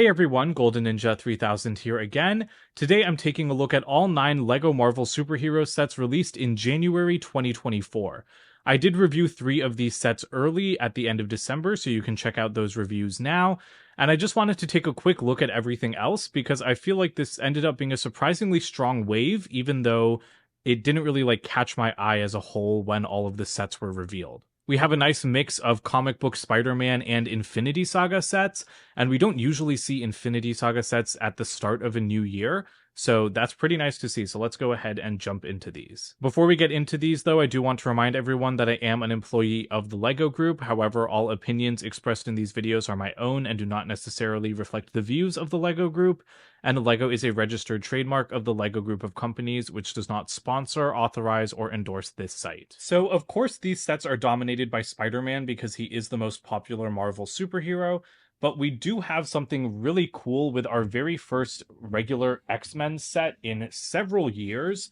Hey everyone, Golden Ninja 3000 here again. Today I'm taking a look at all 9 LEGO Marvel superhero sets released in January 2024. I did review 3 of these sets early at the end of December, so you can check out those reviews now. And I just wanted to take a quick look at everything else because I feel like this ended up being a surprisingly strong wave, even though it didn't really catch my eye as a whole when all of the sets were revealed. We have a nice mix of comic book Spider-Man and Infinity Saga sets, and we don't usually see Infinity Saga sets at the start of a new year, so that's pretty nice to see. So let's go ahead and jump into these. Before we get into these, though, I do want to remind everyone that I am an employee of the LEGO Group. However, all opinions expressed in these videos are my own and do not necessarily reflect the views of the LEGO Group, and LEGO is a registered trademark of the LEGO Group of companies, which does not sponsor, authorize, or endorse this site. So, of course, these sets are dominated by Spider-Man because he is the most popular Marvel superhero, but we do have something really cool with our very first regular X-Men set in several years.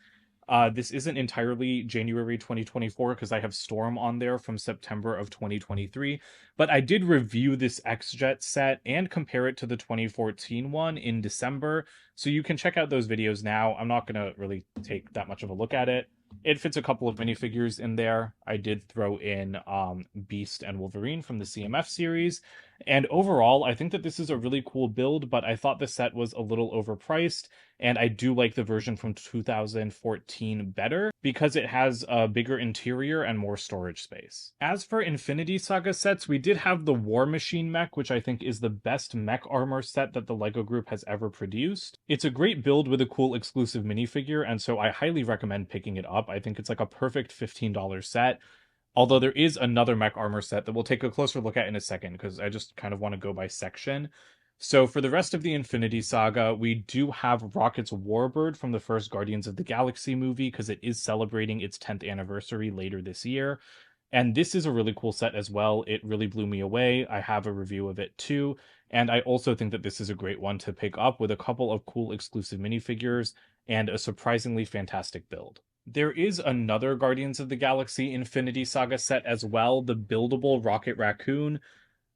This isn't entirely January 2024 because I have Storm on there from September of 2023, but I did review this X-Jet set and compare it to the 2014 one in December, so you can check out those videos now. I'm not going to really take that much of a look at it. It fits a couple of minifigures in there. I did throw in Beast and Wolverine from the CMF series. And overall, I think that this is a really cool build, but I thought the set was a little overpriced. And I do like the version from 2014 better because it has a bigger interior and more storage space. As for Infinity Saga sets, we did have the War Machine mech, which I think is the best mech armor set that the LEGO Group has ever produced. It's a great build with a cool exclusive minifigure, and so I highly recommend picking it up. I think it's like a perfect $15 set. Although there is another mech armor set that we'll take a closer look at in a second, because I just kind of want to go by section. So for the rest of the Infinity Saga, we do have Rocket's Warbird from the first Guardians of the Galaxy movie, because it is celebrating its 10th anniversary later this year. And this is a really cool set as well. It really blew me away. I have a review of it too. And I also think that this is a great one to pick up with a couple of cool exclusive minifigures and a surprisingly fantastic build. There is another Guardians of the Galaxy Infinity Saga set as well, the buildable Rocket Raccoon,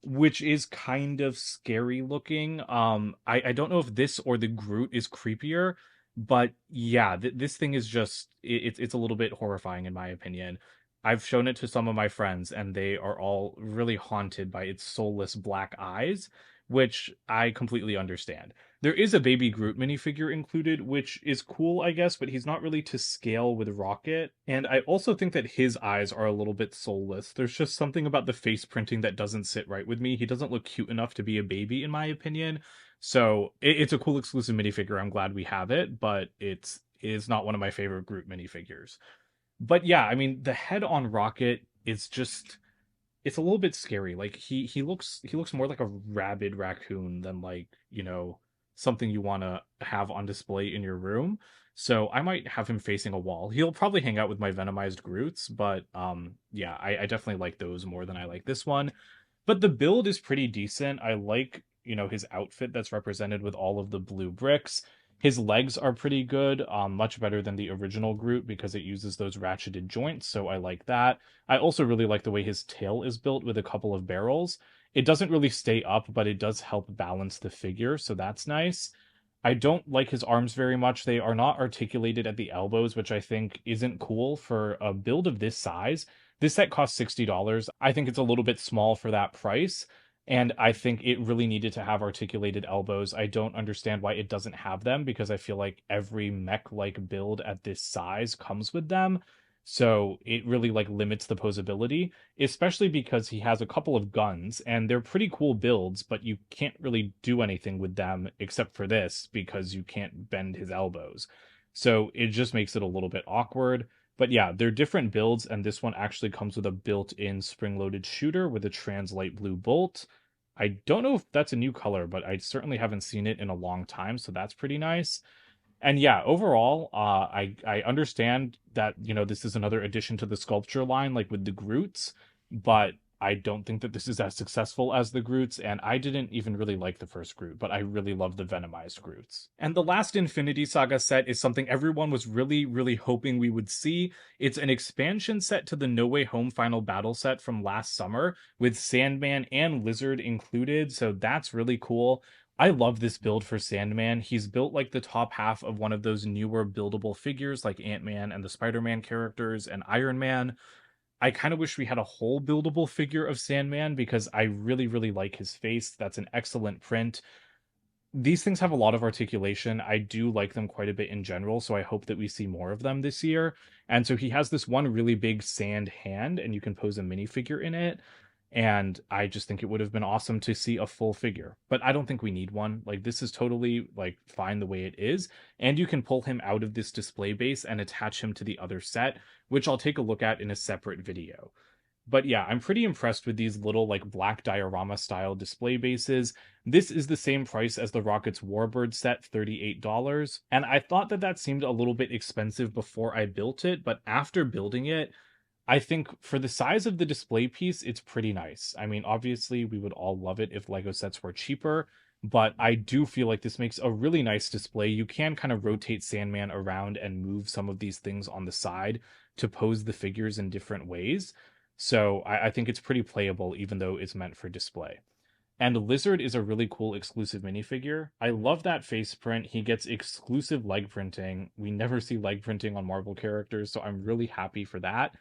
which is kind of scary looking. I don't know if this or the Groot is creepier, but yeah, this thing is just it's a little bit horrifying in my opinion. I've shown it to some of my friends and they are all really haunted by its soulless black eyes, which I completely understand. There is a Baby Groot minifigure included, which is cool, I guess, but he's not really to scale with Rocket. And I also think that his eyes are a little bit soulless. There's just something about the face printing that doesn't sit right with me. He doesn't look cute enough to be a baby, in my opinion. So it's a cool exclusive minifigure. I'm glad we have it, but it is not one of my favorite Groot minifigures. But yeah, I mean, the head on Rocket is just it's a little bit scary. Like he looks more like a rabid raccoon than something you want to have on display in your room. So I might have him facing a wall. He'll probably hang out with my Venomized Groots, but yeah, I definitely like those more than I like this one. But the build is pretty decent. I like, his outfit that's represented with all of the blue bricks. His legs are pretty good, much better than the original Groot because it uses those ratcheted joints, so I like that. I also really like the way his tail is built with a couple of barrels. It doesn't really stay up, but it does help balance the figure, so that's nice. I don't like his arms very much. They are not articulated at the elbows, which I think isn't cool for a build of this size. This set costs $60. I think it's a little bit small for that price, and I think it really needed to have articulated elbows. I don't understand why it doesn't have them because I feel like every mech-like build at this size comes with them. So it really limits the posability, especially because he has a couple of guns and they're pretty cool builds, but you can't really do anything with them except for this because you can't bend his elbows. So it just makes it a little bit awkward. But yeah, they're different builds, and this one actually comes with a built-in spring-loaded shooter with a translite blue bolt. I don't know if that's a new color, but I certainly haven't seen it in a long time, so that's pretty nice. And yeah, overall, I understand that this is another addition to the sculpture line, like with the Groots, but I don't think that this is as successful as the Groots, and I didn't even really like the first Groot, but I really love the Venomized Groots. And the last Infinity Saga set is something everyone was really, really hoping we would see. It's an expansion set to the No Way Home Final Battle set from last summer, with Sandman and Lizard included, so that's really cool. I love this build for Sandman. He's built like the top half of one of those newer buildable figures like Ant-Man and the Spider-Man characters and Iron Man. I kind of wish we had a whole buildable figure of Sandman because I really, really like his face. That's an excellent print. These things have a lot of articulation. I do like them quite a bit in general, so I hope that we see more of them this year. And so he has this one really big sand hand, and you can pose a minifigure in it. And I just think it would have been awesome to see a full figure. But I don't think we need one. Like this is totally like fine the way it is. And you can pull him out of this display base and attach him to the other set, which I'll take a look at in a separate video. But yeah, I'm pretty impressed with these little like black diorama style display bases. This is the same price as the Rockets Warbird set, $38. And I thought that that seemed a little bit expensive before I built it, but after building it, I think for the size of the display piece, it's pretty nice. I mean, obviously, we would all love it if Lego sets were cheaper, but I do feel like this makes a really nice display. You can kind of rotate Sandman around and move some of these things on the side to pose the figures in different ways. So I think it's pretty playable, even though it's meant for display. And Lizard is a really cool exclusive minifigure. I love that face print. He gets exclusive leg printing. We never see leg printing on Marvel characters, so I'm really happy for that.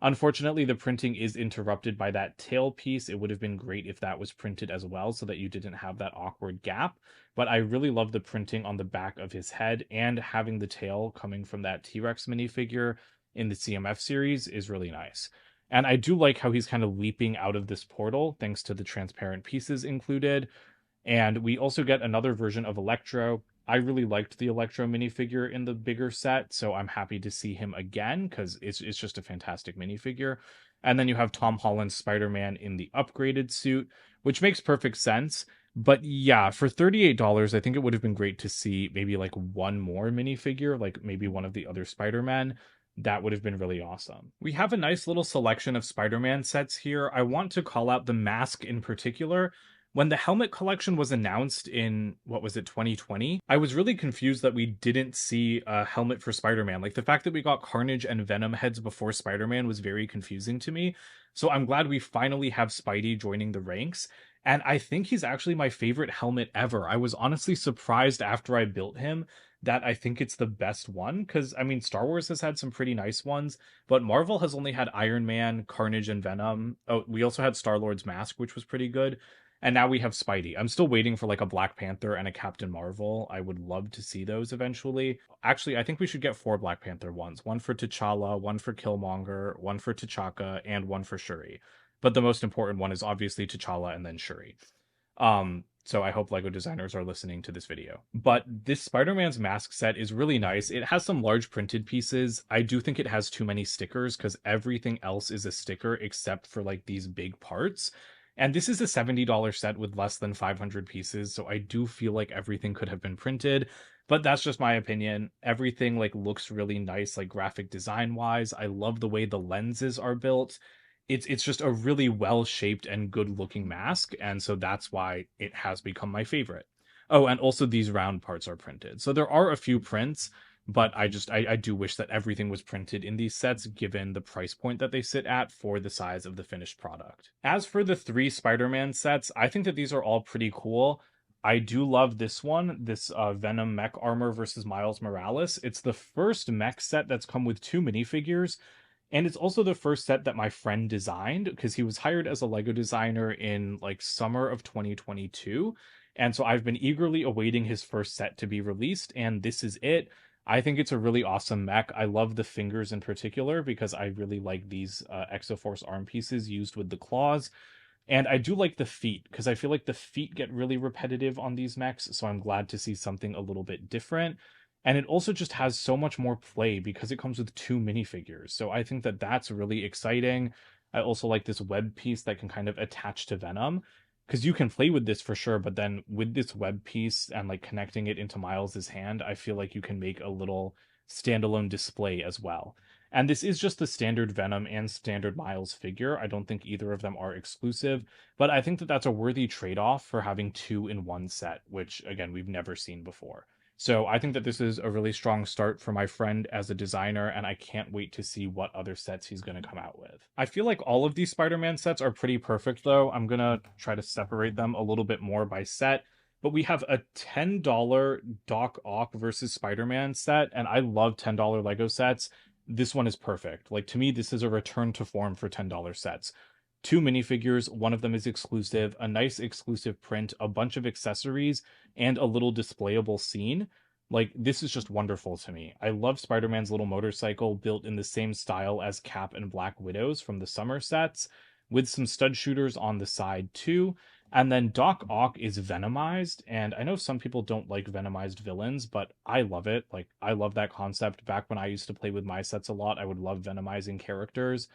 Unfortunately, the printing is interrupted by that tail piece. It would have been great if that was printed as well so that you didn't have that awkward gap. But I really love the printing on the back of his head, and having the tail coming from that T-Rex minifigure in the CMF series is really nice. And I do like how he's kind of leaping out of this portal thanks to the transparent pieces included. And we also get another version of Electro. I really liked the Electro minifigure in the bigger set, so I'm happy to see him again because it's just a fantastic minifigure. And then you have Tom Holland's Spider-Man in the upgraded suit, which makes perfect sense. But yeah, for $38, I think it would have been great to see maybe like one more minifigure, like maybe one of the other Spider-Men. That would have been really awesome. We have a nice little selection of Spider-Man sets here. I want to call out the mask in particular. When the helmet collection was announced in, what was it, 2020, I was really confused that we didn't see a helmet for Spider-Man. Like the fact that we got Carnage and Venom heads before Spider-Man was very confusing to me. So I'm glad we finally have Spidey joining the ranks. And I think he's actually my favorite helmet ever. I was honestly surprised after I built him that I think it's the best one. Because, I mean, Star Wars has had some pretty nice ones, but Marvel has only had Iron Man, Carnage, and Venom. Oh, we also had Star-Lord's mask, which was pretty good. And now we have Spidey. I'm still waiting for like a Black Panther and a Captain Marvel. I would love to see those eventually. Actually, I think we should get 4 Black Panther ones. One for T'Challa, one for Killmonger, one for T'Chaka, and one for Shuri. But the most important one is obviously T'Challa and then Shuri. So I hope Lego designers are listening to this video. But this Spider-Man's mask set is really nice. It has some large printed pieces. I do think it has too many stickers because everything else is a sticker except for like these big parts. And this is a $70 set with less than 500 pieces, so I do feel like everything could have been printed, but that's just my opinion. Everything like looks really nice, like graphic design wise. I love the way the lenses are built. It's just a really well shaped and good looking mask, and so that's why it has become my favorite. Oh, and also these round parts are printed. So there are a few prints, but I do wish that everything was printed in these sets given the price point that they sit at for the size of the finished product. As for the 3 Spider-Man sets, I think that these are all pretty cool. I do love this one, this Venom mech armor versus Miles Morales. It's the first mech set that's come with 2 minifigures, and it's also the first set that my friend designed because he was hired as a Lego designer in like summer of 2022. And so I've been eagerly awaiting his first set to be released, and this is it. I think it's a really awesome mech. I love the fingers in particular because I really like these Exoforce arm pieces used with the claws. And I do like the feet because I feel like the feet get really repetitive on these mechs. So I'm glad to see something a little bit different. And it also just has so much more play because it comes with 2 minifigures. So I think that that's really exciting. I also like this web piece that can kind of attach to Venom because you can play with this for sure, but then with this web piece and like connecting it into Miles's hand, I feel like you can make a little standalone display as well. And this is just the standard Venom and standard Miles figure. I don't think either of them are exclusive, but I think that that's a worthy trade-off for having 2 in one set, which again, we've never seen before. So I think that this is a really strong start for my friend as a designer, and I can't wait to see what other sets he's going to come out with. I feel like all of these Spider-Man sets are pretty perfect, though. I'm going to try to separate them a little bit more by set. but we have a $10 Doc Ock versus Spider-Man set, and I love $10 Lego sets. This one is perfect. Like, to me, this is a return to form for $10 sets. Two minifigures, one of them is exclusive, a nice exclusive print, a bunch of accessories, and a little displayable scene. Like, this is just wonderful to me. I love Spider-Man's little motorcycle built in the same style as Cap and Black Widow's from the summer sets, with some stud shooters on the side too. And then Doc Ock is Venomized, and I know some people don't like Venomized villains, but I love it. Like, I love that concept. Back when I used to play with my sets a lot, I would love Venomizing characters.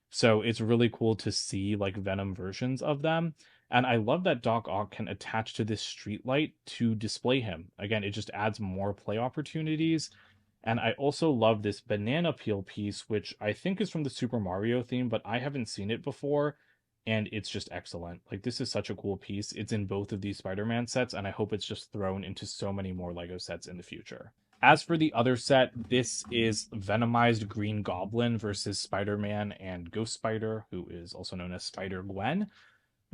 So it's really cool to see like Venom versions of them. And I love that Doc Ock can attach to this streetlight to display him. Again, it just adds more play opportunities. And I also love this banana peel piece, which I think is from the Super Mario theme, but I haven't seen it before. And it's just excellent. Like, this is such a cool piece. It's in both of these Spider-Man sets, and I hope it's just thrown into so many more Lego sets in the future. As for the other set, this is Venomized Green Goblin versus Spider-Man and Ghost Spider, who is also known as Spider-Gwen.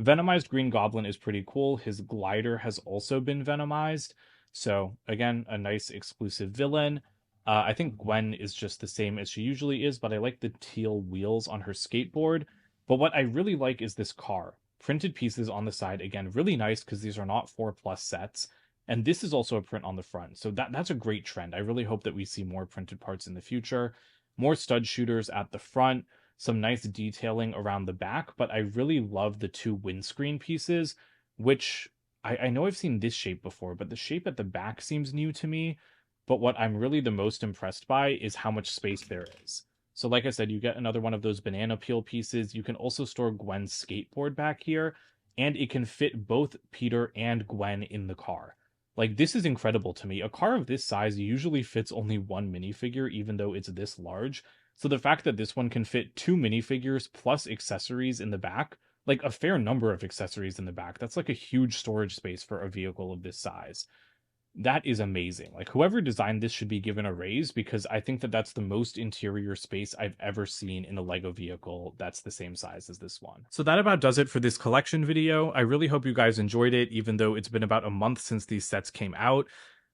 Venomized Green Goblin is pretty cool. His glider has also been venomized. So, again, a nice exclusive villain. I think Gwen is just the same as she usually is, but I like the teal wheels on her skateboard. But what I really like is this car. Printed pieces on the side, again, really nice because these are not 4+ sets. And this is also a print on the front. So that's a great trend. I really hope that we see more printed parts in the future. More stud shooters at the front, some nice detailing around the back, but I really love the two windscreen pieces, which I know I've seen this shape before, but the shape at the back seems new to me. But what I'm really the most impressed by is how much space there is. So like I said, you get another one of those banana peel pieces. You can also store Gwen's skateboard back here, and it can fit both Peter and Gwen in the car. Like, this is incredible to me. A car of this size usually fits only one minifigure, even though it's this large. So the fact that this one can fit two minifigures plus accessories in the back, like a fair number of accessories in the back, that's like a huge storage space for a vehicle of this size. That is amazing. Like, whoever designed this should be given a raise, because I think that that's the most interior space I've ever seen in a Lego vehicle that's the same size as this one. So that about does it for this collection video. I really hope you guys enjoyed it, even though it's been about a month since these sets came out.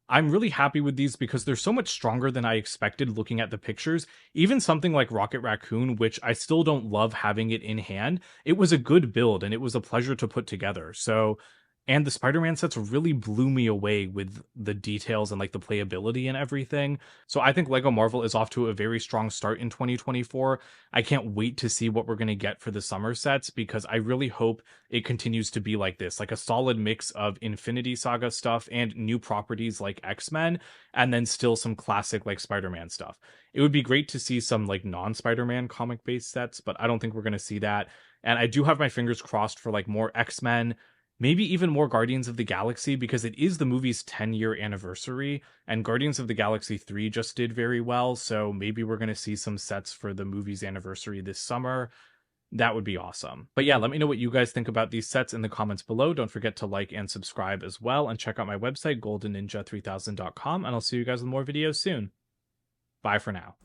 I'm really happy with these because they're so much stronger than I expected looking at the pictures. Even something like Rocket Raccoon, which I still don't love having it in hand, it was a good build and it was a pleasure to put together. So, and the Spider-Man sets really blew me away with the details and like the playability and everything. So I think Lego Marvel is off to a very strong start in 2024. I can't wait to see what we're going to get for the summer sets, because I really hope it continues to be like this, like a solid mix of Infinity Saga stuff and new properties like X-Men, and then still some classic like Spider-Man stuff. It would be great to see some like non-Spider-Man comic-based sets, but I don't think we're going to see that. And I do have my fingers crossed for like more X-Men, maybe even more Guardians of the Galaxy, because it is the movie's 10-year anniversary, and Guardians of the Galaxy 3 just did very well, so maybe we're going to see some sets for the movie's anniversary this summer. That would be awesome. But yeah, let me know what you guys think about these sets in the comments below. Don't forget to like and subscribe as well, and check out my website, goldenninja3000.com, and I'll see you guys with more videos soon. Bye for now.